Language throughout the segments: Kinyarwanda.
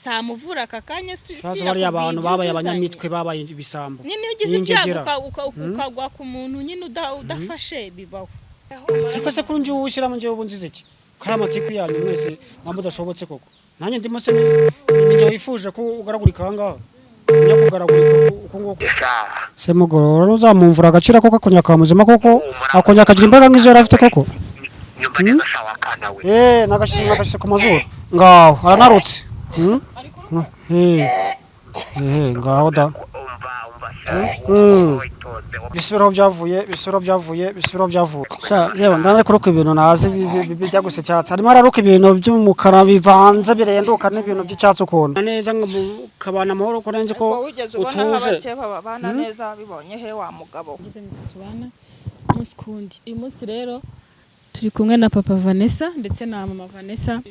samuvura akakanya si Sazo bari abantu babaye abanyamitwe babaye ibisambo. Nyine ugize ibyago ukagwa ku muntu nyine udafashe bibaho. Kiko se kunje ushira mu nje ubunzize iki? Karama tiku yanyu mwese namudashobotse koko. Nanjye ndimo se ninjye wifuje ko ugaragurika hangaha. Nyakugaragurika uko ngoko. Se mugorora uzamumvura agacira koko akonyaka muzima koko akonyaka kagira imbaga nk'izo yarafite koko. Nagashyize ku mazuru ngaho aranarutse. Ngaho da bisubiraho byavuye sha yewe ndane kuruka ibintu nazi bijya gusa cyatsi harimo araruka ibintu by'umukara bivanze birenduka n'ibintu by'icyatsi ukuntu neza kabana amahoro ko nenze ko utuje babana neza bibonye he wa mugabo tubana muskundi uyu munsi rero turi kumwe na papa Vanessa ndetse na mama Vanessa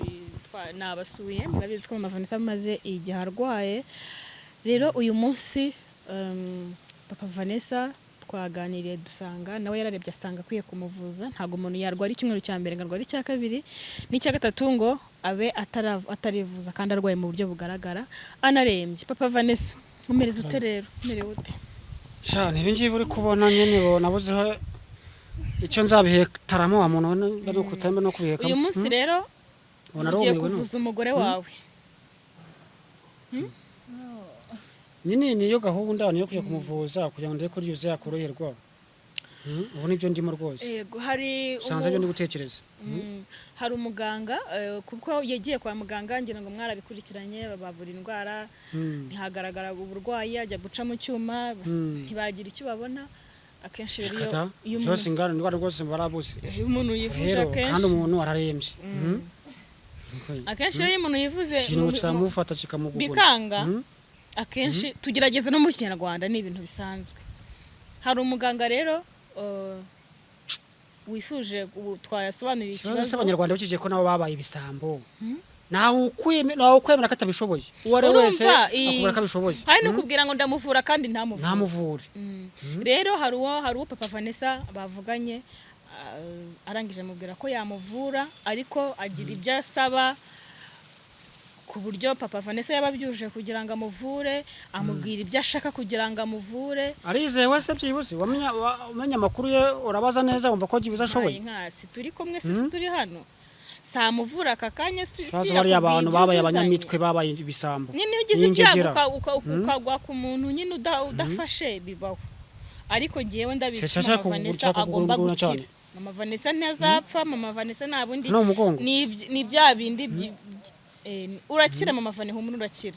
nabasuye murabizi ko mama Vanessa amaze igihe arwaye rero uyu munsi papa Vanessa twaganiriye dusanga nawe yararebye asanga akwiye kumuvuza ntago umuntu yarwara icyumweru cya mbere ngarwara icya kabiri n'icya gatatu ngo abe atarivuza kandi arwaye mu buryo bugaragara anarembye papa Vanessa umereze ute rero umerewe ute sha nibingiye uri kubona nyene nabuzeho icyo nzabihetaramo wa muntu bari kutembe no kubiheka uyu munsi rero ugiye kuvuza umugore wawe Nini niyo gahunda niyo kujya kumuvuza kugira ngo ndeke ko yuze yakoroherwa. Ubu nibyo ndimo rwose. Yego hari sanze byo ndi gutekereza. Hari umuganga kuko yagiye kwa muganga ngira ngo mwarabikurikiranye babavura indwara ntihagaragara uburwayi ajya guca mu cyuma ntibagira icyo babona akenshi rero iyo umuntu ingana indwara rwose barabuze. Umuntu yivuje akenshi kandi umuntu ararembye. Akenshi iyo umuntu yivuze ikintu kiramufata kikamugugura. Bikanga akenshi tugerageza no mu Kinyarwanda ni ibintu bisanzwe hari umuganga rero wifuje twayasobanurira ikibazo abanyarwanda bakije ko nabo babaye ibisambo nawe ukwemera katabishoboye uwari wese akubura kabishoboye hari no kubwira ngo ndamuvura kandi ntamuvure rero hari uwo papa Vanessa bavuganye arangije mubwira ko yamuvura ariko agira ibyo asaba ku buryo papa Vanessa yababyuje kugira ngo amuvure amubwira ibyo ashaka kugira ngo amuvure arizewe se byibuse wamenya makuru ye urabaza neza wumva ko gibuza ashoboye nkasi turi kumwe sisi turi hano samuvura akakanya si sazo bari abantu babaye abanyamitwe babaye ibisambo nyine ugize ibyago ukagwa ku muntu nyine udafashe bibaho ariko giyewe ndabizi mama Vanessa agomba gukira mama Vanessa ntazapfa mama Vanessa nabundi ni bya bindi urakira mama Vanessa umuntu urakira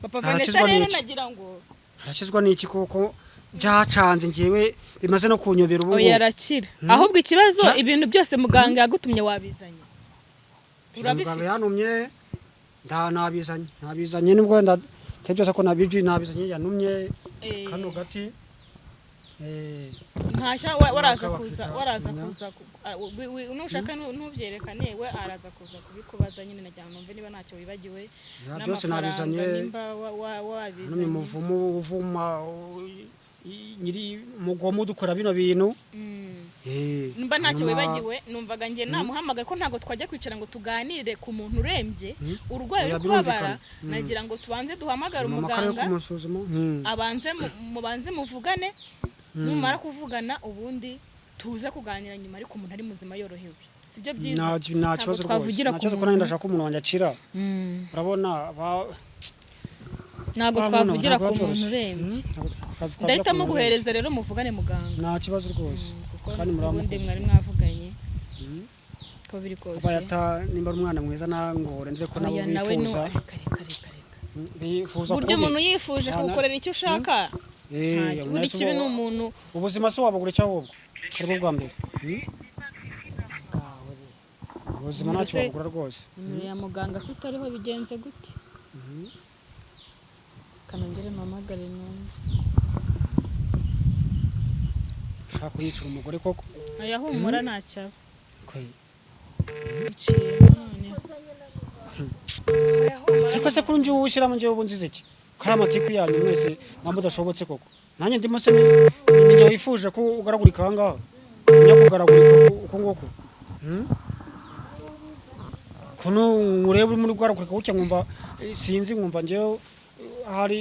papa Vanessa rero nagira ngo arakizwa n'iki koko byacanze ngiyewe bimaze no kunyobera ubu yarakira ahubwo ikibazo ibintu byose muganga yagutumye wabizanye urabifite yanumye nabizanye nibwo ndatebyose ko nabizanye yanumye kano gati ntashya waraza kuza nushaka ntubyerekane we araza kuza kubikubaza nyine najya numve niba ntacyo wibagiwe byose nabizanye nimba wabizanye n'umuvumo uvuma nyiri mugomo dukora bino bintu nimba ntacyo wibagiwe numvaga ngiye namuhamagara ko ntago twajya kwicara ngo tuganire ku muntu urembye urwaye rukubabara nagira ngo tubanze duhamagara umuganga mubanze muvugane numara kuvugana ubundi tuze kuganira nyuma ariko umuntu ari muzima yorohewe sibyo byiza nta kibazo twavugira ko umuntu ndashaka umuntu wanjye akira urabona ntago twavugira ku muntu urembye ndahita muguhereza rero muvugane muganga nta kibazo rwose kandi muramundi mwari mwavuganye ko biri kose bayata nimba umwana mwiza nangore ndire ko nabo bifuza bifuza buryo umuntu yifuje kugukorera icyo ushaka uri kibi n'umuntu ubuzima se wabugura cyangwa ubwo bwa mbere ubuzima ntacyo wabugura rwose ya muganga ko itariho bigenze gute kanongere mamagare none ushaka kunyicira umugore koko ayahumura ntacyaba ariko se kuri njye uwushyira mu njyewe ubunzize iki karama tiku yanyu mwese namudashobotse koko nanjye ndimo se ninjye wifuje ko ugaragurika hangaha nyakugaragurika uko ngoko kuno ureba muri gwaragurika gutya nkumva sinzi nkumva ngewe hari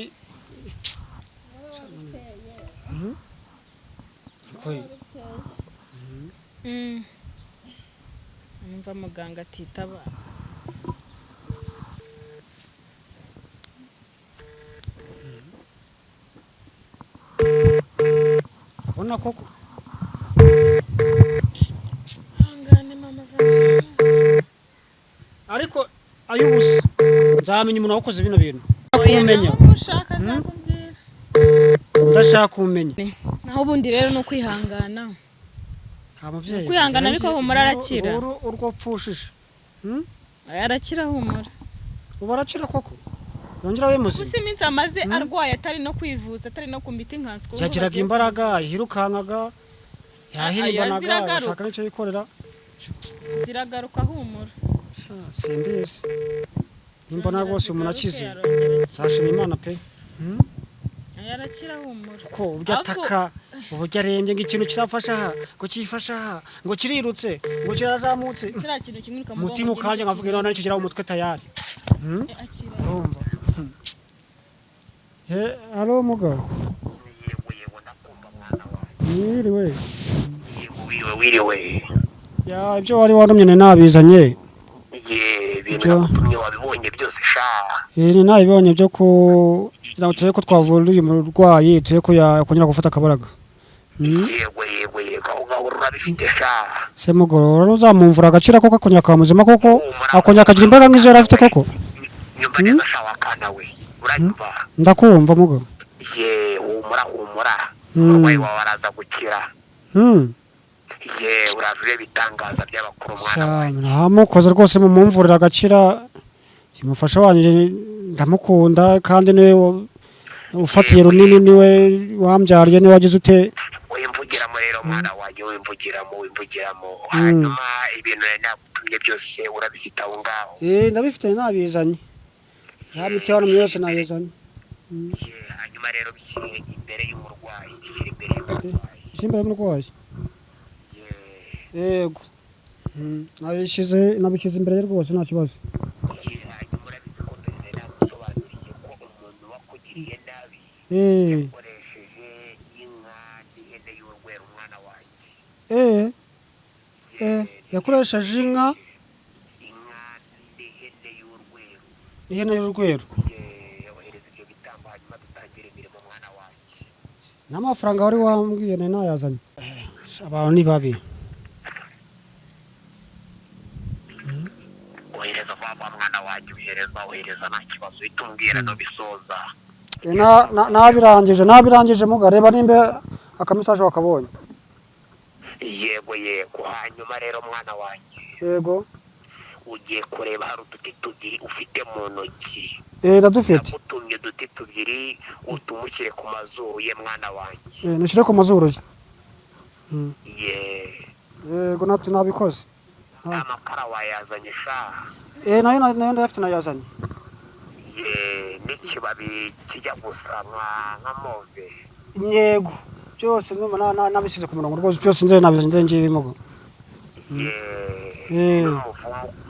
numva muganga atitaba ubona koko hangane mama Vanessa ariko ayubusa nzamenya umuntu wakoze bino bintu kumenya ushaka zakubwira ndashaka kumenya naho ubundi rero no kwihangana abavyeyi kwihangana ariko humura arakira urwo pfushije arakira humura ubarakira koko yongera wemuzi gusa iminsi amaze arwaye atari no kwivuza atari no kumita inkansko yagiraga imbaraga yirukankaga yahimbanaga ashaka n'icyo yikorera ziragaruka humura simbizi nimbona rwose umuntu akize sashima Imana pe yarakira humura ko ubyo ataka ubujya arembye ngo ikintu kirafasha aha ngo kifasha aha ngo kirirutse ngo kirazamutse kira kintu kimwiruka mu mutima ukanje nkavuga none nicyo kigera mu mutwe tayari akira urumva alo mugabo wiriwe wiriwe ya ibyo wari warumye nabizanye ibintu nakutumye wabibonye byose sha ni nabibonye byo ko tuye ko twavura uyu murwayi tuye ko yakongera gufata akabaraga yego aho ngaho urabifite sha se mugorora uzamumvura agacira koko akongera akamuzima koko akongera akagira imbaraga nk'izo yari afite koko nyumva neza sha wakana we uranyumva ndakumva mugabo humura umurwayi wawe araza gukira uravire bitangaza by'abakuru mwana wawe namukoze rwose mumumvurira agacira umufasha wanjye ndamukunda kandi niwe ufatiye runini niwe wambyariye niwe wagize ute wimvugiramo rero mwana wanjye wimvugiramo hanyuma ibintu nagutumye byose urabifite aho ngaho ndabifite nabizanye ya miti hano yose nabizanye hanyuma rero bishyire imbere y'umurwayi bishyire imbere y'umurwayi yego nabishyize imbere ye rwose nta kibazo hanyuma urabizi ko mbere nagusobanuriye ko umuntu wakugiriye nabi yakoresheje inka n'ihene y'urwero umwana wanjye yakoresheje inka n'ihene y'urwero yohereza ibyo bitambo hanyuma dutangira imirimo mwana wanjye n'amafaranga wari wambwiye nayazanye abantu ni babi ohereza vuba mwana wanjye ohereza nta kibazo uhita umbwira no bisoza nabirangije muga reba nimba akamisaje wakabonye yego hanyuma rero mwana wanjye yego ugiye kureba hari uduti tubiri ufite mu ntoki ndadufite nagutumye uduti tubiri utumushyire ku mazuru ye mwana wanjye nushyire ku mazuru ye yego natwe nabikoze amakara wayazanye sha nayo ndayafite nayazanye n'ikibabi kijya gusa nka move yego byose nabishyize ku murongo rwose byose nze nabizanye ngiye bimugo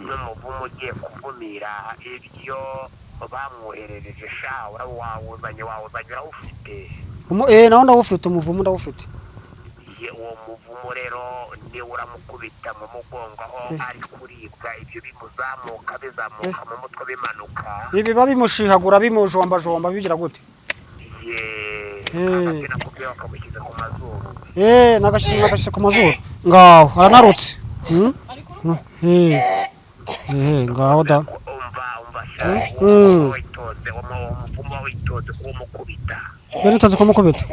n'umuvumo ugiye kuvumira ibyo bamwoherereje sha wawuzanye urawufite nawe ndawufite umuvumo ndawufite uwo muvumo rero niwe uramukubita mu mugongo aho ari kuribwa ibyo bimuzamuka bizamuka mu mutwe bimanuka biba bimushihagura bimujombajomba bigira gute nakubwiye bakamushyize ku mazuru nagashyize ku mazuru ngaho aranarutse ngaho da umuvumo witonze kuwumukubita nitonze kumukubita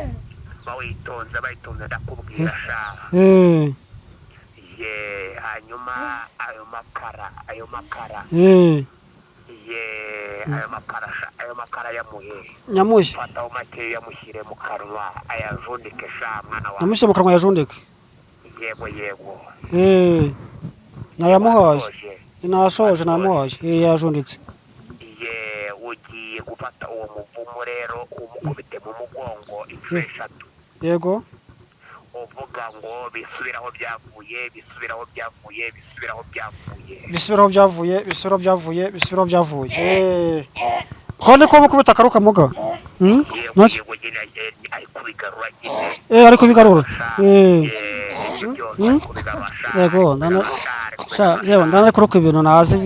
bawitonze ndakubwira sha hanyuma ayo makara ayo makara yamuhe fataho make yamushyire mu kanwa ayajundike sha mwana wawe yamushyire mu kanwa yajundike yego nayamuhaye nashoje namuhaye yajunditse ugiye gufata uwo muvumo rero umukubite mu mugongo inshuro eshatu yego uvuga ngo bisubiraho byavuye kone ko mukubita akaruka muga yego nyine ari kubigarura nyine ariko bigarura yego yewe ndana kuruka ibintu nazi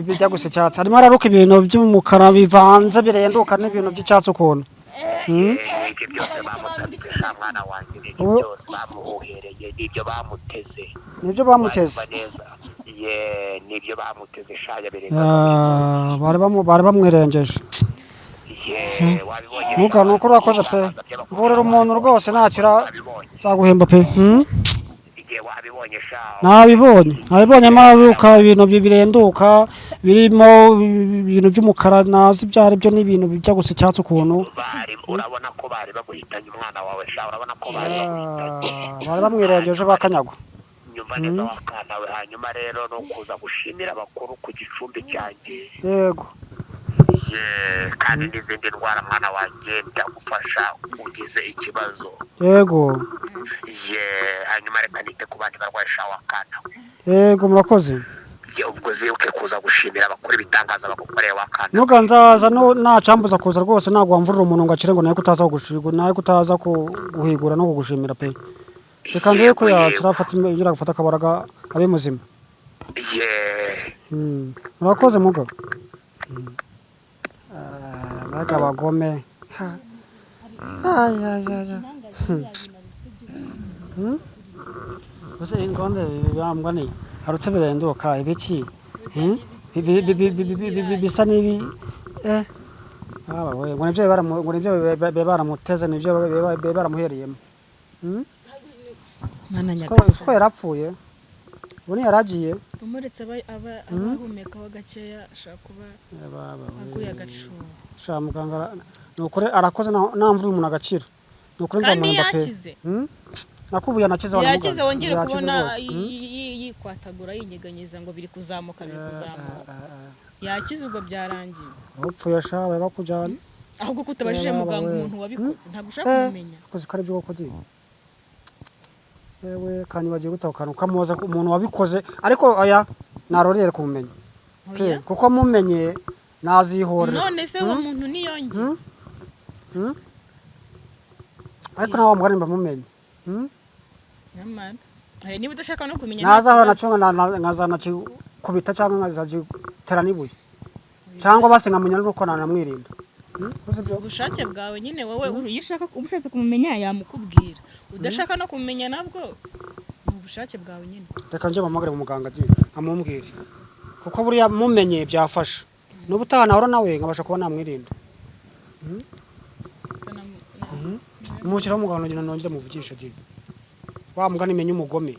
bijya gusa cyatsi harimo araruka ibintu by'umukara bivanze birenduka n'ibintu by'icyatsi ukuntu ibyo byose bamutambikisha mwana wanjye n'ibyo byose bamuhereye n'ibyo bamuteze nibyo bamuteze nibyo bamuteze shaya birenga bari bamwirengeje muga nuko urakoze pe mvurira umuntu rwose nakira zaguhemba pe nabibonye amaruka ibintu birenduka birimo ibintu by'umukara nazi byari byo n'ibintu bijya gusa icyatsi ukuntu urabona ko bari baguhitanye umwana wawe sha urabona ko bari bamwirengeje bakanyagwa nyuma neza wakana we hanyuma rero no kuza gushimira abakuru ku gicumbi cyanjye yego kandi n'izindi ndwara mwana wanjye byagufasha ugize ikibazo yego hanyuma reka nite ku bandi barwaye sha wakana we yego murakoze ubwo zibuke kuza gushimira abakuru ibitangaza bagukoreye wakana nuga nzaza nacambuza kuza rwose ntabwo wamvurira umuntu ngo akire ngo nawe kutaza guhigura no kugushimira pe reka ndebe ko yakira gufata akabaraga abe muzima murakoze mugabo baga bagome bose ingonde bambwa ni harutse birenduka ibiki bisa nibi ngo nibyo baramuteze nibyo baramuhereyemo ko yarapfuye ubu yararagiye umuretse abahumekaho gakeya ashobora kuba aguye agaciro sha muganga nukuri arakoze namvura umuntu agaciro nukuri nzamuhemba pe nakubuye nakize yakize wongere kubona yikwatagura yinyeganyeza ngo biri kuzamuka yakize ubwo byarangiye upfuye sha baba bakujyana ahubwo kutabajije muganga umuntu wabikoze ntabwo ushaka kumenya koze kare byo kodi yewe kandi bagiye gutahukana ukamubaza umuntu wabikoze ariko aya narorere kumenya kuko mumenye nazihorera none se uwo muntu niyonge ariko nawe mugani bamumenye nyamara niba udashaka no kumenya nazahora nkazana kubita cyangwa nkazagitera n'ibuye cyangwa base nkamenya nuko nanamwirinda ubushake bwawe nyine wowe uyishaka ubushatse kumumenya yamukubwira udashaka no kumenya nabwo ubushake bwawe nyine reka nje bamagare mu muganga agiye amumbwire kuko buriya mumenye byafasha n'ubutaha nahora nawe nkabasha kuba namwirinda mushyiraho umuganga nongera muvugisha agiye wa mugani menye umugome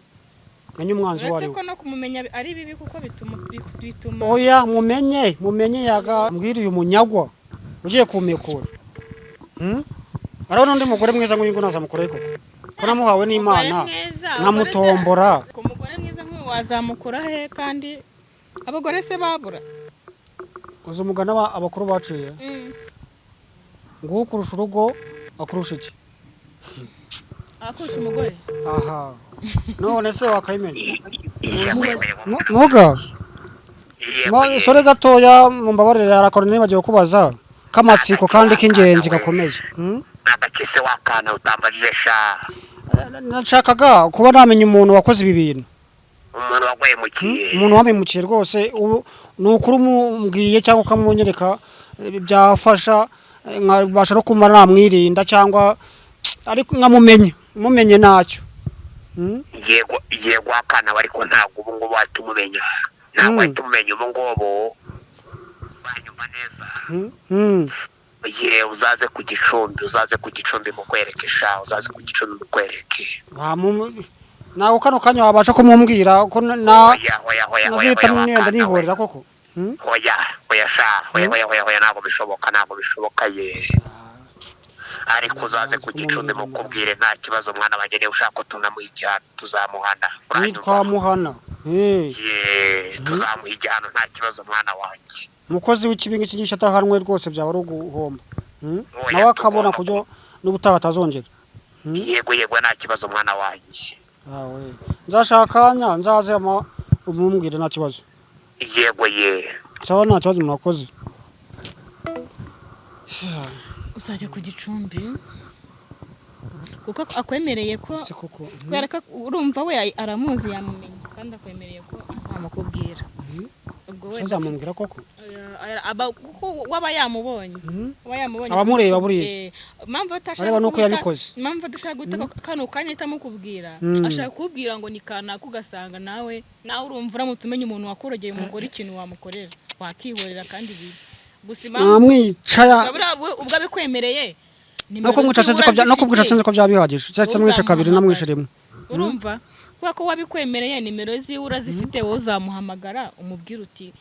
menye umwanzi wari ko no kumumenya ari bibi kuko bituma oya mumenye yaga mbwiriye umunyagwa ugiye kumekura arabona undi mugore mwiza nk'uyu naza mukoreye koko ko namuhawe n'Imana nkamutombora ku mugore mwiza nk'uyu wazamukura he kandi abagore se babura uzi umugana abakuru baciye ngo ukurusha urugo akurusha iki akurusha umugore aha none se wakayimenya muga sore gatoya mumbabarire arakora nibagiwe kubaza kamatsiko kandi k'ingenzi gakomeye agakise wakana utambajije sha nashakaga kuba namenya umuntu wakoze ibi bintu umuntu wamemukiye rwose ni ukuri umumbwiye cyangwa ukamunyereka byafasha nkabasha no kumara namwirinda cyangwa ariko mumenye ntacyo yego akana ariko ntabwo ubu ngubu wahita umumenya ntabwo wahita umumenya ubu ngubu banyuma neza uzaze ku gicumbi mukwereke sha uzaze ku gicumbi mukwereke nawe kano kanya wabasha kumumbwira ko nazita n'imyenda nihorera koko oya sha oya ntabwo bishoboka ye ariko uzaze ku gicumbi mukubwire nta kibazo mwana wanjye ushaka ko tunamuha igihano tuzamuhana twamuhana tuzamuha igihano nta kibazo mwana wanjye umukozi w'ikibi ngiki atahanwe rwose byaba ari uguhomba nawe akabona kubyo n'ubutaha atazongera yego nta kibazo mwana wanjye. nzashaka akanya nzaze umumbwire nta kibazo. Yego sawa nta kibazo mwakoze. uzajya ku Gicumbi kuko akwemereye ko kubera ko urumva we aramuzi yamumenye kandi akwemereye ko azamukubwira. Ubwo we azamubwira koko waba yamubonye abamureba buriye impamvu areba nuko yabikoze. impamvu adashaka guta kano kanya itamukubwira ashaka kubwira ngo ni kana kugasanga nawe urumva uramutse umenya umuntu wakurogeye umugore ikintu wamukorera wakihorera kandi bibi gusa namwica ubwo abikwemereye no kumwica sinzi ko byabihagije cyatse mwishe kabiri namwishe rimwe. urumva ko wabikwemereye nimero ziwe urazifite wowe uzamuhamagara umubwira uti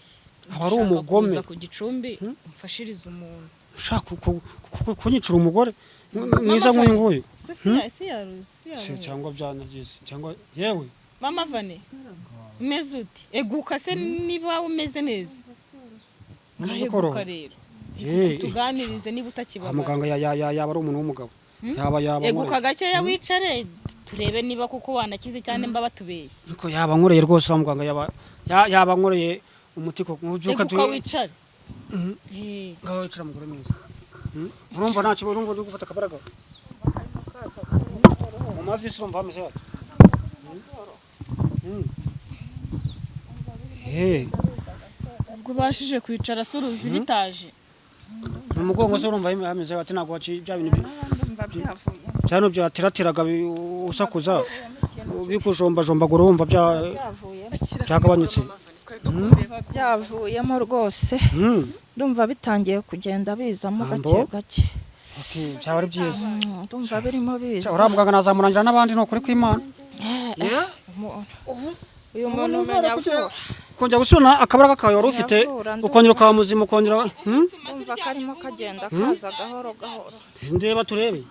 aba ari umugome ku Gicumbi umfashiriza umuntu ushaka kunyicira umugore mwiza nk'uyu nguyu. cyangwa byanagize cyangwa yewe mama Vane umeze uti eguka se niba umeze neza eguka rero tuganirize niba utakibaba. Muganga yaba ari umuntu w'umugabo yaba eguka gakeya wicare turebe niba kuko wanakize cyane mba batubeshye. Niko yaba nkoreye rwose muganga yaba nkoreye umuti ko mubyuka eguka wicare. ngaho wicara mugore mwiza. urumva nta kibazo urumva uri gufata akabaraga mu mavi se urumva hameze hate. ubwo bashije kwicara suruzi bitaje mu mugongo se urumva hameze hate ntabwo bya bintu cyane byatiratiraga usakuza bikujombajomba urumva byagabanyutse. byavuyemo rwose ndumva bitangiye kugenda bizamo gake gake. byaba ari byiza ndumva birimo biza. uriya muganga nazamurangira n'abandi ni ukuri kw'Imana. uyu muntu umenya avura kongera gusubirana akabaraga kawe wari ufite ukongera ukaba muzima ukongera ndumva karimo kagenda kaza gahoro gahoro. ndeba turebe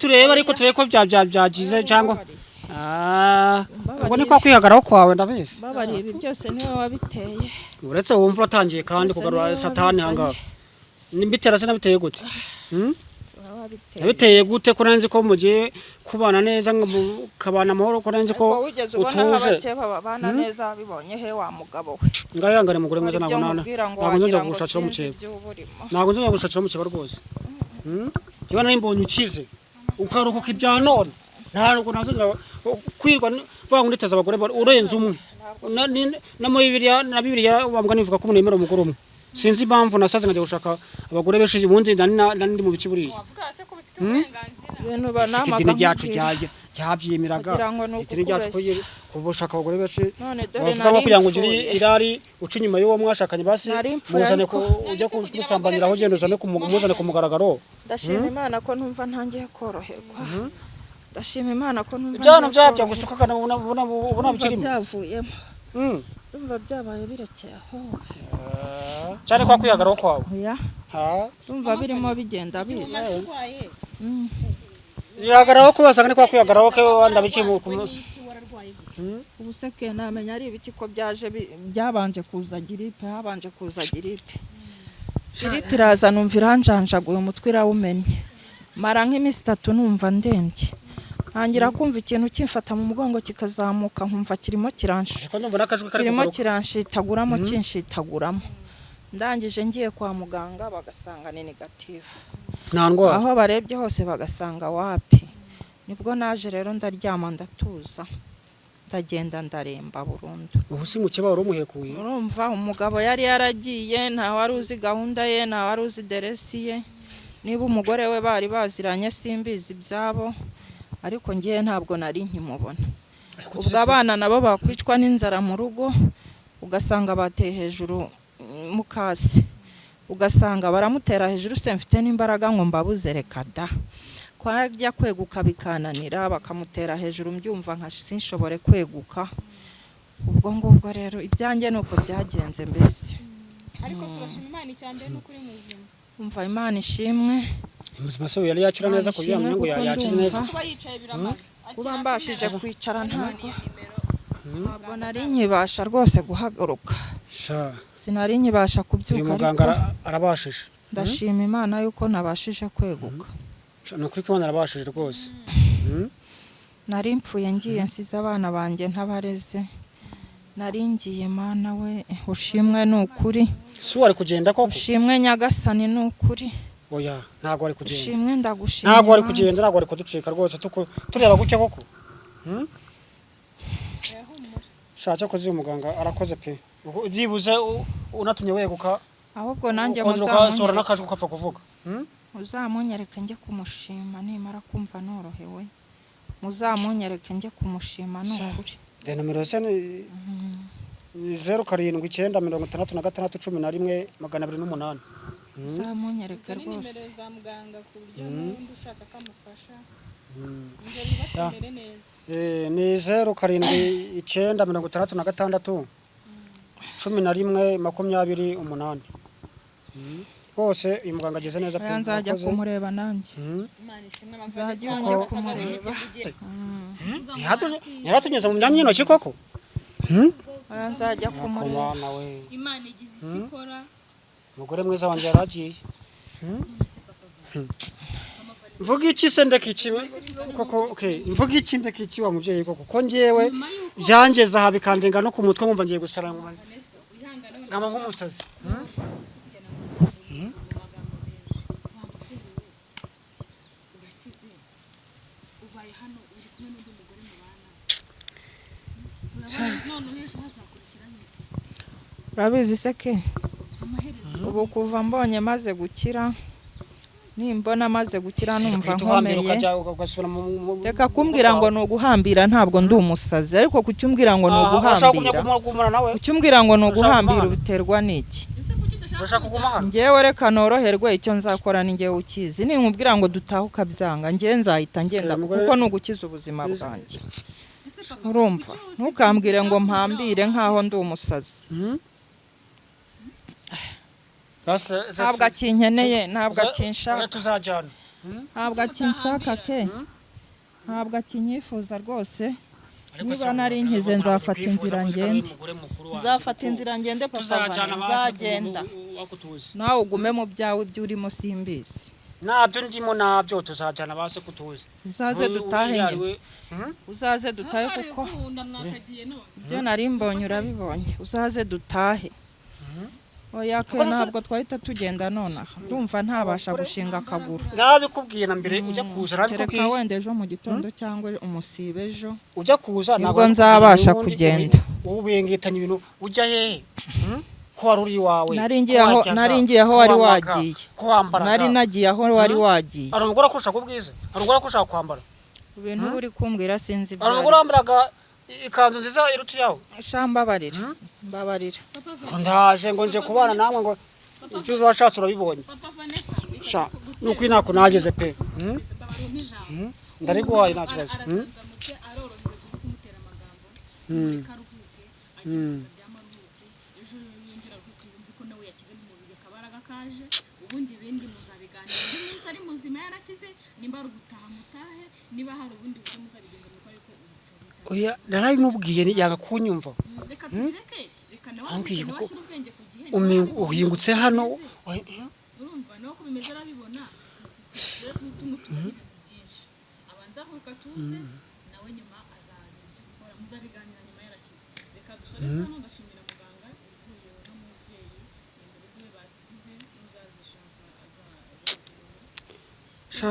turebe ariko turebe ko byagize cyangwa ubwo ni kwa kwihagaraho kwawe ndabizi. babari ibi byose niwe wabiteye. uretse wumva uratangiye kandi kugarura satani hangaha nimbitera se nabiteye gute. nabiteye gute ko nanzi ko mugiye kubana neza mukabana amahoro ko nanzi ko utuje babana neza bibonye he wa mugabo we. ngayangane mugore mwiza nabonana ntabwo nzongera gushakira umukeba ntabwo nzongera gushakira umukeba rwose. Kiba nari mbonye ukize ukaruhuka ibya none ntabwo nazongera kwirwa vuga ngo nditeza abagore urenze umwe na Bibiliya bambwa nivuga ko umuntu yemera umugore umwe. sinzi impamvu nasaze ngajya gushaka abagore benshi ubundi nandi mu biki buriya. ibintu banama idini ryacu ryabyimiraga idini ryacu kubushaka abagore benshi bavuga ko kugira ngo ugire irari uca inyuma y'uwo mwashakanye basi muzane ko ujya kusambanira aho ugenda muzane ku mugaragaro. ndashima Imana ko numva ntangiye koroherwa. ndashima Imana ko numva ibyo byabya gusuka kana ubona bikirimo byavuyemo. ndumva byabaye birekeye aho cyane kwa kwihagaraho kwawe. ndumva birimo bigenda biza. yagaraho ko basanga ni kwa kwihagaraho ke wanda bikimu ubuseke namenya ari ibiki ko byabanje kuza giripe habanje kuza giripe iraza numva iranjanjaguye umutwe irawumennye mara nk'iminsi 3 numva ndembye ntangira kumva ikintu kimfata mu mugongo kikazamuka nkumva kirimo kiranshitaguramo kinshitaguramo. ndangije ngiye kwa muganga bagasanga ni negative aho barebye hose bagasanga wapi. nibwo naje rero ndaryama ndatuza ndagenda ndaremba burundu. ubu si mu kibaro umuhekuye urumva umugabo yari yaragiye nta wari uzi gahunda ye nta wari uzi deresi ye. niba umugore we bari baziranye simbizi byabo ariko ngiye ntabwo nari nkimubona. ubwo abana nabo bakwicwa n'inzara mu rugo ugasanga bateye hejuru mukase ugasanga baramutera hejuru se mfite n'imbaraga ngo mbabuze reka da kwajya kweguka bikananira bakamutera hejuru mbyumva nka sinshobore kweguka. ubwo ngubwo rero ibyanjye nuko byagenze mbese. ariko turashima Imana icyambere no kuri muzima. umva Imana ishimwe muzima se yari yakira neza ko byamwe ngo yakize neza. kuba yicaye biramaze kuba mbashije kwicara ntabwo nari nkibasha rwose guhaguruka. sinari nkibasha kubyuka ariko muganga arabashije. ndashima Imana yuko nabashije kweguka. ni ukuri ko narabashije rwose. nari mpfuye ngiye nsize abana banjye ntabareze nari ngiye mana we ushimwe ni ukuri Si wari kugenda koko? ushimwe nyagasani ni ukuri Oya, ntago wari kugenda. ushimwe ndagushimye Ntago wari kugenda, ntago wari kuducika rwose tureba gutya koko. Shacha kozi umuganga arakoze pe. Byibuze unatumye weguka. ahubwo nanjye muzamunyereka nakajwe kapfa kuvuga. muzamunyereke njye kumushima nimara kumva norohewe muzamunyereke njye kumushima ni ukuri De numero se ni 0776611208. muzamunyereke rwose Ni 0796611208. Rwose uyu muganga ageze neza pe. nzajya kumureba nanjye nzajya njya kumureba Yaratunyeze mu myanya y'intoki koko. nzajya kumureba Imana igize ikikora Umugore mwiza wanjye yaragiye. Mvuga iki se ndekiki koko okay mvuga iki ndekiki wa muvyeyi koko ko njewe byangeze aha bikandenga no ku mutwe nkumva ngiye gusara ngama nk'umusazi. urabizi se ke ubu kuva mbonye maze gukira nimbona maze gukira numva nkomeye reka kumbwira ngo ni uguhambira ntabwo ndi umusazi ariko kucyumbwira ngo ni uguhambira kucyumbwira ngo ni uguhambira ubiterwa n'iki njyewe reka noroherwe icyo nzakora ni njyewe ukizi ninkubwira ngo dutahe ukabyanga njyewe nzahita ngenda kuko ni ugukiza ubuzima bwanjye urumva ntukambwire ngo mpambire nkaho ndi umusazi ntabwo akinkeneye ntabwo akinshaka ntabwo akinshaka ke ntabwo akinyifuza rwose niba nari nkize nzafata inzira ngende papa nzagenda nawe ugume mu byawe ibyo urimo simbizi nabyo ndimo nabyo tuzajyana base kutuzi uzaze dutahe uzaze dutahe kuko ibyo nari mbonye urabibonye uzaze dutahe oya ke ntabwo twahita tugenda nonaha ndumva ntabasha gushinga akaguru ndabikubwiye na mbere ujya kuza reka wenda ejo mu gitondo cyangwa umusibe ejo ujya kuza ntabwo nzabasha kugenda ubengitanye ibintu ujya hehe ko wari uri wawe nari ngiye aho wari wagiye nari nagiye aho wari wagiye ari umugore akurusha kubwiza ari umugore akurusha kwambara ibintu uri kumbwira sinzi ari umugore wambaraga ikanzu nziza irutu yawe mbabarira ndaje ngo nje kubana namwe ngo icyo washatse urabibonye sha nuko inako nageze pe ndari guhaye nta kibazo ubundi bindi muzabiganira niba ari muzima yarakize nimba ari gutaha mutahe niba hari ubundi buryo muzabigenza nuko ariko oya narabimubwiye yanga kunyumva reka tubireke reka nawe washyira ubwenge ku gihe uhingutse hano urumva nawe ko bimeze arabibona rero tumutuye byinshi abanza kuka tuze nawe nyuma azabirya gukora muzabiganira nyuma yarakize reka dusoreze hano ndashimira muganga uvuye no mubyeyi nimero ziwe baziguze n'uzazishaka azazibona sha